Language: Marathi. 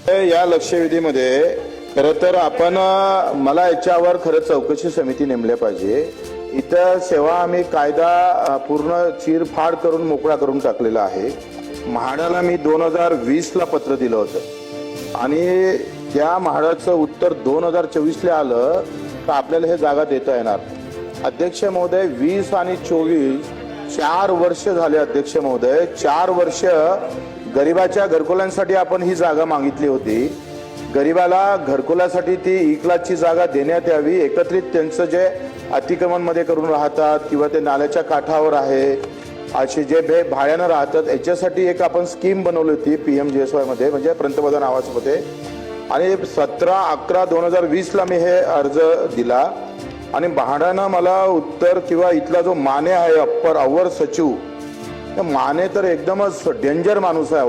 या लक्षवेधीमध्ये खरं तर आपण मला याच्यावर खरं चौकशी समिती नेमल्या पाहिजे। इथं सेवा आम्ही कायदा पूर्ण चीरफाड करून मोकळा करून टाकलेला आहे। म्हाडाला मी 2020 ला पत्र दिलं होतं आणि त्या म्हाडाचं उत्तर 2024 ला आलं तर आपल्याला हे जागा देता येणार। अध्यक्ष महोदय 20 आणि 24 4 वर्ष झाले। अध्यक्ष महोदय 4 वर्ष गरिबाच्या घरकुलांसाठी आपण ही जागा मागितली होती। गरिबाला घरकुलासाठी ती इकलाची जागा देण्यात यावी। एकत्रित त्यांचं जे अतिक्रमण मध्ये करून राहतात किंवा ते नाल्याच्या काठावर आहे असे जे भाड्यानं राहतात याच्यासाठी एक आपण स्कीम बनवली होती PMJSY मध्ये, म्हणजे पंतप्रधान आवास मध्ये। आणि 17/11/2020 ला मी हे अर्ज दिला आणि म्हाडानं मला उत्तर किंवा इथला जो माने आहे अवर सचिव, माने तर एकदमच डेंजर माणूस आहे।